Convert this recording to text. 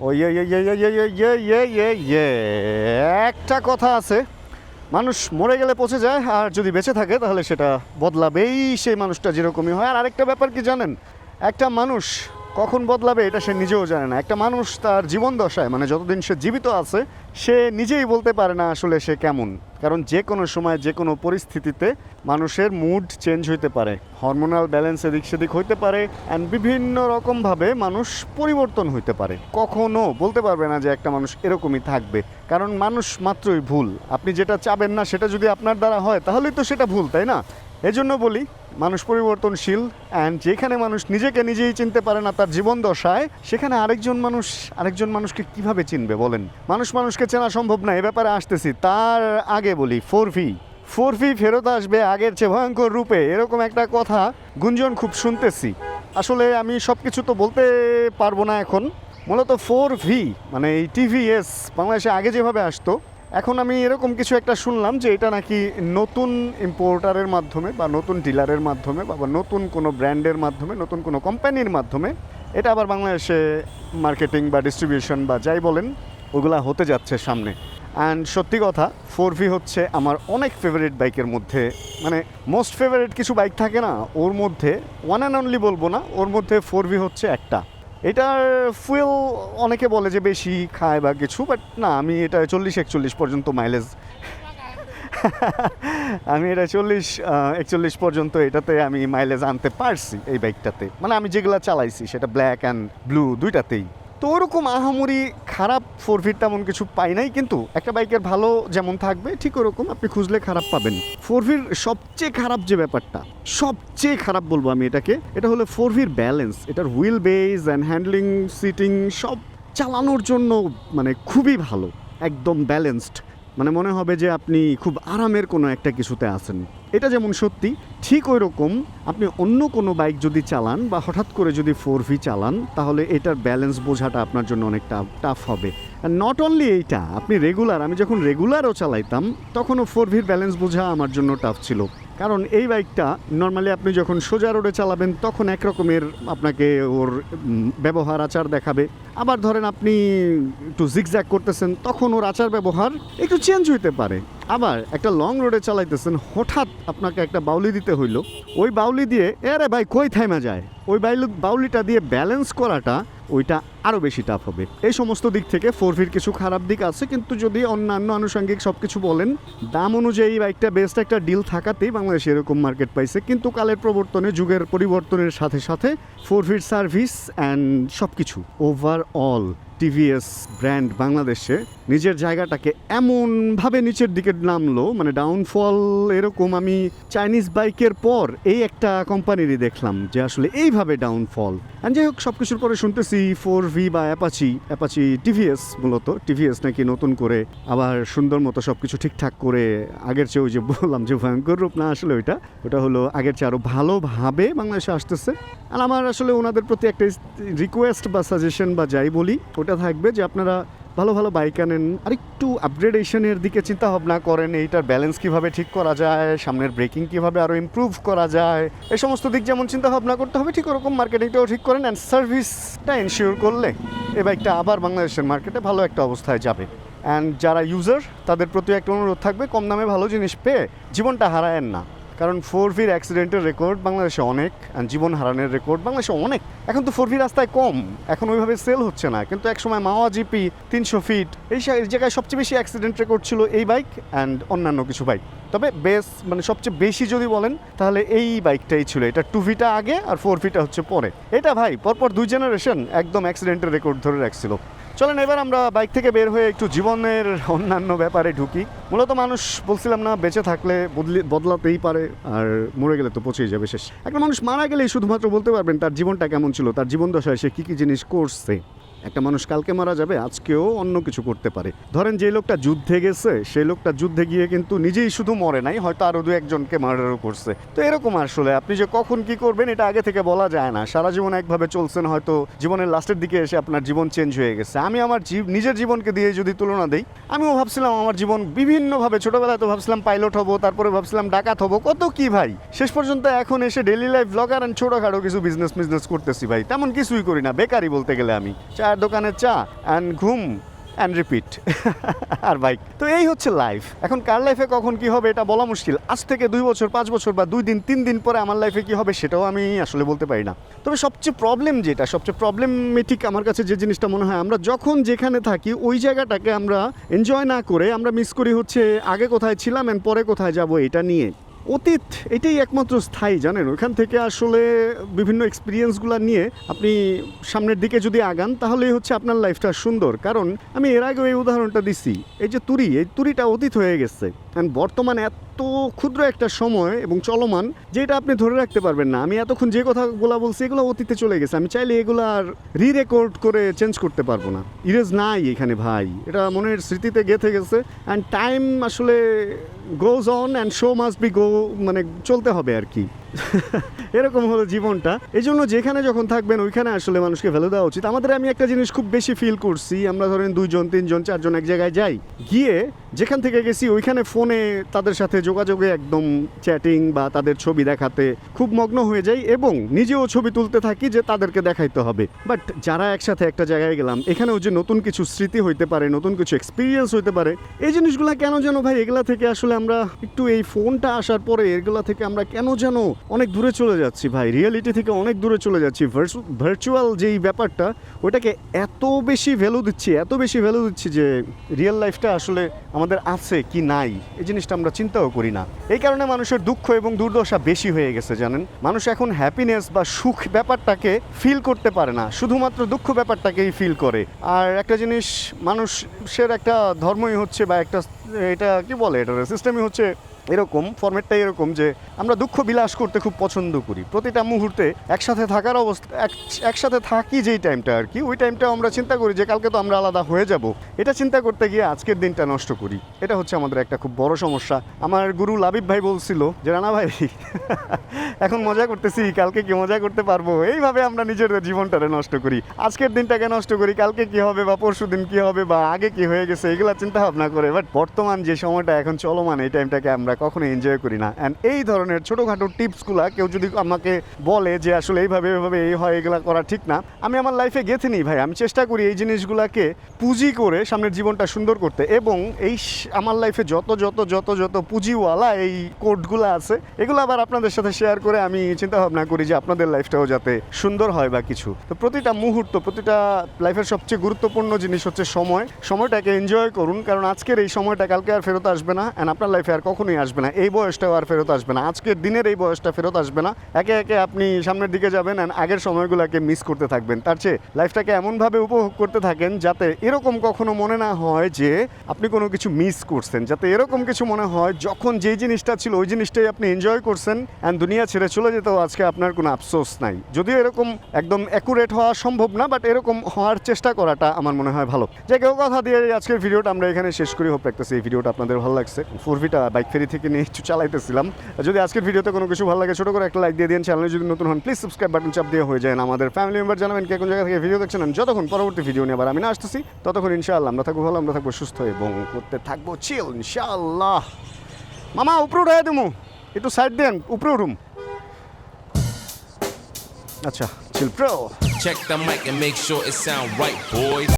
ও একটা কথা আছে, মানুষ মরে গেলে পচে যায়, আর যদি বেঁচে থাকে তাহলে সেটা বদলাবেই, সেই মানুষটা যেরকমই হয়। আর আরেকটা ব্যাপার কি জানেন, একটা মানুষ কখন বদলাবে এটা সে নিজেও জানে না। একটা মানুষ তার জীবন দশায়, মানে যতদিন সে জীবিত আছে, সে নিজেই বলতে পারে না আসলে সে কেমন। কারণ যে কোনো সময় যে কোনো পরিস্থিতিতে মানুষের মুড চেঞ্জ হইতে পারে, হরমোনাল ব্যালেন্স এদিক সেদিক হইতে পারে, অ্যান্ড বিভিন্ন রকমভাবে মানুষ পরিবর্তন হইতে পারে। কখনো বলতে পারবে না যে একটা মানুষ এরকমই থাকবে, কারণ মানুষ মাত্রই ভুল। আপনি যেটা চাবেন না সেটা যদি আপনার দ্বারা হয় তাহলেই তো সেটা ভুল, তাই না? এজন্য বলি মানুষ পরিবর্তনশীল, অ্যান্ড যেখানে মানুষ নিজেকে নিজেই চিনতে পারে না তার জীবন দশায়, সেখানে আরেকজন মানুষকে কিভাবে চিনবে বলেন? মানুষ মানুষকে চেনা সম্ভব না, এ ব্যাপারে আসতেছি। তার আগে বলি 4V ফেরত আসবে আগের চেয়ে ভয়ঙ্কর রূপে, এরকম একটা কথা গুঞ্জন খুব শুনতেছি। আসলে আমি সব কিছু তো বলতে পারবো না এখন। মূলত 4V মানে এই টিভিএস বাংলাদেশে আগে যেভাবে আসতো, এখন আমি এরকম কিছু একটা শুনলাম যে এটা নাকি নতুন ইম্পোর্টারের মাধ্যমে বা নতুন ডিলারের মাধ্যমে বা নতুন কোনো ব্র্যান্ডের মাধ্যমে, নতুন কোনো কোম্পানির মাধ্যমে এটা আবার বাংলাদেশে মার্কেটিং বা ডিস্ট্রিবিউশন বা যাই বলেন ওগুলা হতে যাচ্ছে সামনে। অ্যান্ড সত্যি কথা, 4V হচ্ছে আমার অনেক ফেভারিট বাইকের মধ্যে, মানে মোস্ট ফেভারিট কিছু বাইক থাকে না, ওর মধ্যে ওয়ান অ্যান্ড অনলি বলবো না, ওর মধ্যে 4V হচ্ছে একটা। এটার ফুয়েল অনেকে বলে যে বেশি খায় বা কিছু, বাট না, আমি এটা 40-41 পর্যন্ত মাইলেজ আমি এটা 40-41 পর্যন্ত এটাতে আমি মাইলেজ আনতে পারছি এই বাইকটাতে, মানে আমি যেগুলো চালাইছি সেটা ব্ল্যাক অ্যান্ড ব্লু দুইটাতেই। তো ওরকম আহামরি খারাপ 4V তেমন কিছু পাই নাই, কিন্তু একটা বাইকের ভালো যেমন থাকবে ঠিক ওরকম আপনি খুঁজলে খারাপ পাবেন। 4Vর সবচেয়ে খারাপ যে ব্যাপারটা, সবচেয়ে খারাপ বলবো আমি এটাকে, এটা হলো 4Vর ব্যালেন্স। এটার wheel base and handling, seating সব চালানোর জন্য মানে খুবই ভালো, একদম ব্যালেন্সড, মানে মনে হবে যে আপনি খুব আরামের কোনো একটা কিছুতে আছেন। এটা যেমন সত্যি, ঠিক ওই রকম আপনি অন্য কোনো বাইক যদি চালান বা হঠাৎ করে যদি 4V চালান, তাহলে এটার ব্যালেন্স বোঝাটা আপনার জন্য অনেকটা টাফ হবে। আর নট অনলি এইটা, আপনি আমি যখন রেগুলারও চালাইতাম তখনও 4Vর ব্যালেন্স বোঝা আমার জন্য টাফ ছিল। কারণ এই বাইকটা নর্মালি আপনি যখন সোজা রোডে চালাবেন তখন একরকমের আপনাকে ওর ব্যবহার আচার দেখাবে, আবার ধরেন আপনি একটু জিগজ্যাগ করতেছেন তখন ওর আচার ব্যবহার একটু চেঞ্জ হইতে পারে। আবার একটা লং রোডে চালাইতেছেন, হঠাৎ আপনাকে একটা বাউলি দিতে হইলো, ওই বাউলি দিয়ে আরে ভাই কই থাইমা যায়, ওই বাউলিটা দিয়ে ব্যালেন্স করাটা ওইটা আরও বেশি টাফ হবে। এই সমস্ত দিক থেকে 4Vর কিছু খারাপ দিক আছে, কিন্তু যদি অন্যান্য আনুষঙ্গিক সব কিছু বলেন, দাম অনুযায়ী বাইকটা বেস্ট একটা ডিল থাকাতেই বাংলাদেশে এরকম মার্কেট পাইছে। কিন্তু কালের প্রবর্তনে, যুগের পরিবর্তনের সাথে সাথে 4Vর সার্ভিস অ্যান্ড সব কিছু ওভারঅল টিভিএস ব্র্যান্ড বাংলাদেশে নিজের জায়গাটাকে এমনভাবে নিচের দিকে নামলো, মানে ডাউনফল এরকম আমি চাইনিজ বাইকের পর এই একটা কোম্পানিরই দেখলাম যে আসলে এইভাবে ডাউনফল। অ্যান্ড যাই হোক, সব কিছুর পরে শুনতেছি 4V বা অ্যাপাচি টিভিএস, মূলত টিভিএস নাকি নতুন করে আবার সুন্দর মতো সব কিছু ঠিকঠাক করে আগের চেয়ে, ওই যে বললাম যে ভয়ঙ্কর রূপ না, আসলে ওটা হলো আগের চেয়ে আরও ভালোভাবে বাংলাদেশে আসতেছে। আর আমার আসলে ওনাদের প্রতি একটা রিকোয়েস্ট বা সাজেশন বা যাই বলি ওটা থাকবে যে আপনারা ভালো ভালো বাইক আনেন, আর একটু আপগ্রেডেশনের দিকে চিন্তা ভাবনা করেন, এইটার ব্যালেন্স কিভাবে ঠিক করা যায়, সামনের ব্রেকিং কিভাবে আরও ইমপ্রুভ করা যায়, এই সমস্ত দিক যেমন চিন্তা ভাবনা করতে হবে ঠিক ওরকম মার্কেটিংটাও ঠিক করেন, অ্যান্ড সার্ভিসটা এনশিওর করলে এই বাইকটা আবার বাংলাদেশের মার্কেটে ভালো একটা অবস্থায় যাবে। অ্যান্ড যারা ইউজার তাদের প্রতি একটা অনুরোধ থাকবে, কম দামে ভালো জিনিস পেয়ে জীবনটা হারায়েন না। কারণ 4Vর অ্যাক্সিডেন্টের রেকর্ড বাংলাদেশে অনেক, জীবন হারানোর রেকর্ড বাংলাদেশে অনেক। এখন তো 4V রাস্তায় কম, এখন ওইভাবে সেল হচ্ছে না, কিন্তু একসময় মাওয়া জিপি 300 ফিট এই জায়গায় সবচেয়ে বেশি অ্যাক্সিডেন্ট রেকর্ড ছিল এই বাইক অ্যান্ড অন্যান্য কিছু বাইক। তবে মানে সবচেয়ে বেশি যদি বলেন তাহলে এই বাইকটাই ছিল। এটা 2Vটা আগে আর 4Vটা হচ্ছে পরে। এটা ভাই পরপর 2 জেনারেশন একদম অ্যাক্সিডেন্টের রেকর্ড ধরে রাখছিল। চলেন এবার আমরা বাইক থেকে বের হয়ে একটু জীবনের অন্যান্য ব্যাপারে ঢুকি। মূলত মানুষ বলছিলাম না, বেঁচে থাকলে বদলাতেই পারে, আর মরে গেলে তো পচেই যাবে শেষ। একটা মানুষ মারা গেলেই শুধুমাত্র বলতে পারবেন তার জীবনটা কেমন ছিল, তার জীবন দশায় সে কী কী জিনিস করছে। একটা মানুষ কালকে মারা যাবে, আজকেও অন্য কিছু করতে পারে। ধরেন যে লোকটা যুদ্ধে গেছে, সেই লোকটা যুদ্ধে গিয়ে কিন্তু নিজেই শুধু মরে নাই, হয়তো আরও 2-1জনকে মার্ডারও করছে। তো এরকম আসলে আপনি যে কখন কি করবেন এটা আগে থেকে বলা যায় না। সারা জীবন একভাবে চলছেন, হয়তো জীবনের লাস্টের দিকে এসে আপনার জীবন চেঞ্জ হয়ে গেছে। আমি আমার নিজের জীবনকে দিয়ে যদি তুলনা দিই, আমিও ভাবছিলাম আমার জীবন বিভিন্নভাবে, ছোটোবেলায় তো ভাবছিলাম পাইলট হবো, তারপরে ভাবছিলাম ডাকাত হবো, কত কি ভাই, শেষ পর্যন্ত এখন এসে ডেইলি লাইফ ব্লগার অ্যান্ড ছোটোখাটো কিছু বিজনেস করতেছি ভাই। তেমন কিছুই করি না, বেকারই বলতে গেলে। আমি চায়ের দোকানের চা অ্যান্ড ঘুম অ্যান্ড রিপিট আর বাইক। তো এই হচ্ছে লাইফ। এখন কার লাইফে কখন কি হবে এটা বলা মুশকিল। আজ থেকে 2 বছর 5 বছর বা 2 দিন 3 দিন পরে আমার লাইফে কি হবে সেটাও আমি আসলে বলতে পারি না। তবে সবচেয়ে প্রবলেমেটিক আমার কাছে যে জিনিসটা মনে হয়, আমরা যখন যেখানে থাকি ওই জায়গাটাকে আমরা এনজয় না করে আমরা মিস করি হচ্ছে আগে কোথায় ছিলাম অ্যান্ড পরে কোথায় যাব এটা নিয়ে। অতীত এটাই একমাত্র স্থায়ী, জানেন। ওইখান থেকে আসলে বিভিন্ন এক্সপিরিয়েন্সগুলো নিয়ে আপনি সামনের দিকে যদি আগান তাহলেই হচ্ছে আপনার লাইফটা সুন্দর। কারণ আমি এর আগে এই উদাহরণটা দিছি, এই যে তুরিটা অতীত হয়ে গেছে, অ্যান্ড বর্তমানে এত ক্ষুদ্র একটা সময় এবং চলমান যেটা আপনি ধরে রাখতে পারবেন না। আমি এতক্ষণ যে কথাগুলো বলছি এগুলো অতীতে চলে গেছে, আমি চাইলে এগুলো আর রেকর্ড করে চেঞ্জ করতে পারবো না। ইরেজ নাই এখানে ভাই, এটা মনের স্মৃতিতে গেঁথে গেছে। অ্যান্ড টাইম আসলে goes on and show must be go, মানে চলতে হবে আর কি। এরকম হলো জীবনটা। এই জন্য যেখানে যখন থাকবেন ওইখানে আসলে মানুষকে ভ্যালু দেওয়া উচিত। আমি একটা জিনিস খুব বেশি ফিল করছি, আমরা ধরেন 2 জন 3 জন 4 জন এক জায়গায় যাই, গিয়ে যেখান থেকে গেছি ওইখানে ফোনে তাদের সাথে যোগাযোগে একদম চ্যাটিং বা তাদের ছবি দেখাতে খুব মগ্ন হয়ে যাই এবং নিজেও ছবি তুলতে থাকি যে তাদেরকে দেখাইতে হবে। বাট যারা একসাথে একটা জায়গায় গেলাম, এখানেও যে নতুন কিছু স্মৃতি হইতে পারে, নতুন কিছু এক্সপিরিয়েন্স হইতে পারে, এই জিনিসগুলো কেন যেন ভাই এগুলা থেকে আসলে আমরা একটু, এই ফোনটা আসার পরে এগুলা থেকে আমরা কেন যেন অনেক দূরে চলে যাচ্ছি ভাই, রিয়েলিটি থেকে অনেক দূরে চলে যাচ্ছি। ভার্চুয়াল যেই ব্যাপারটা ওইটাকে এত বেশি ভ্যালু দিচ্ছি যে রিয়েল লাইফটা আসলে আমাদের আছে কি নাই এই জিনিসটা আমরা চিন্তাও করি না। এই কারণে মানুষের দুঃখ এবং দুর্দশা বেশি হয়ে গেছে, জানেন। মানুষ এখন হ্যাপিনেস বা সুখ ব্যাপারটাকে ফিল করতে পারে না, শুধুমাত্র দুঃখ ব্যাপারটাকেই ফিল করে। আর একটা জিনিস, মানুষের একটা ধর্মই হচ্ছে বা একটা, এটা কি বলে, এটা সিস্টেমই হচ্ছে এরকম, ফরম্যাটটাই এরকম যে আমরা দুঃখ বিলাস করতে খুব পছন্দ করি। প্রতিটা মুহূর্তে একসাথে থাকার অবস্থা, একসাথে থাকি যেই টাইমটা আর কি, ওই টাইমটাও আমরা চিন্তা করি যে কালকে তো আমরা আলাদা হয়ে যাব। এটা চিন্তা করতে গিয়ে আজকের দিনটা নষ্ট করি। এটা হচ্ছে আমাদের একটা খুব বড় সমস্যা। আমার গুরু লাবিব ভাই বলছিল যে রানা ভাই এখন মজা করতেছি, কালকে কি মজা করতে পারবো, এইভাবে আমরা নিজের জীবনটারে নষ্ট করি। আজকের দিনটাকে নষ্ট করি, কালকে কি হবে বা পরশু দিন কি হবে বা আগে কি হয়ে গেছে এগুলা চিন্তা ভাবনা করে। বাট বর্তমান যে সময়টা এখন চলমান, এই টাইমটাকে আমরা কখনো এনজয় করি না। অ্যান্ড এই ধরনের ছোটোখাটো টিপসগুলো কেউ যদি আমাকে বলে যে আসলে এইভাবে এই হয়, এগুলো করা ঠিক না, আমি আমার লাইফে গেঁথে নিই ভাই। আমি চেষ্টা করি এই জিনিসগুলোকে পুঁজি করে সামনের জীবনটা সুন্দর করতে। এবং এই আমার লাইফে যত যত যত যত পুঁজিওয়ালা এই কোডগুলো আছে, এগুলো আবার আপনাদের সাথে শেয়ার করে আমি চিন্তা ভাবনা করি যে আপনাদের লাইফটাও যাতে সুন্দর হয় বা কিছু। তো প্রতিটা মুহূর্ত, প্রতিটা লাইফের সবচেয়ে গুরুত্বপূর্ণ জিনিস হচ্ছে সময়টাকে এনজয় করুন। কারণ আজকের এই সময়টা কালকে আর ফেরত আসবে না, অ্যান্ড আপনার লাইফে আর কখনোই আসবে না। এই বয়সটাও আর ফেরত আসবে না, আজকের দিনের এই বয়সটা ফেরত আসবে না। একে একে আপনি সামনের দিকে যাবেন অ্যান্ড আগের সময়গুলোকে মিস করতে থাকবেন। তার চেয়ে লাইফটাকে এমনভাবে উপভোগ করতে থাকেন যাতে এরকম কখনো মনে না হয় যে আপনি কোনো কিছু মিস করছেন, যাতে এরকম কিছু মনে হয় যখন যেই জিনিসটা ছিল ওই জিনিসটাই আপনি এনজয় করছেন অ্যান্ড দুনিয়া ছেড়ে চলে যেতেও আজকে আপনার কোনো আফসোস নাই। যদিও এরকম একদম অ্যাকুরেট হওয়া সম্ভব না, বাট এরকম হওয়ার চেষ্টা করাটা আমার মনে হয় ভালো। যে কেউ কথা দিয়ে আজকের ভিডিওটা আমরা এখানে শেষ করি। হোপ রাখতেছি এই ভিডিওটা আপনাদের ভালো লাগছে। 4Vটা বাইক ফেরি থেকে নিয়ে একটু চালাইতেছিলাম। যদি আজকের ভিডিওতে কোনো কিছু ভালো লাগে ছোটো করে একটা লাইক দিয়ে দিন। চ্যানেলে যদি নতুন হন প্লিজ সাবস্ক্রাইব বাটন চাপ দিয়ে হয়ে যায় আমাদের ফ্যামিলি মেম্বার। জানাবেন কে কোন জায়গা থেকে ভিডিও দেখছেন। যতক্ষণ পরবর্তী ভিডিও নিয়ে আবার আমি না আসতেছি, ততক্ষণ ইনশাআল্লাহ আমরা থাকবো ভালো, আমরা থাকবো সুস্থ এবং করতে থাকবো চিল ইনশাআল্লাহ। মামা উপরে উঠাই দেবো, একটু সাইড দেন, উপরে উঠুম। আচ্ছা, চিল pro. Check the mic and make sure it sound right, boys.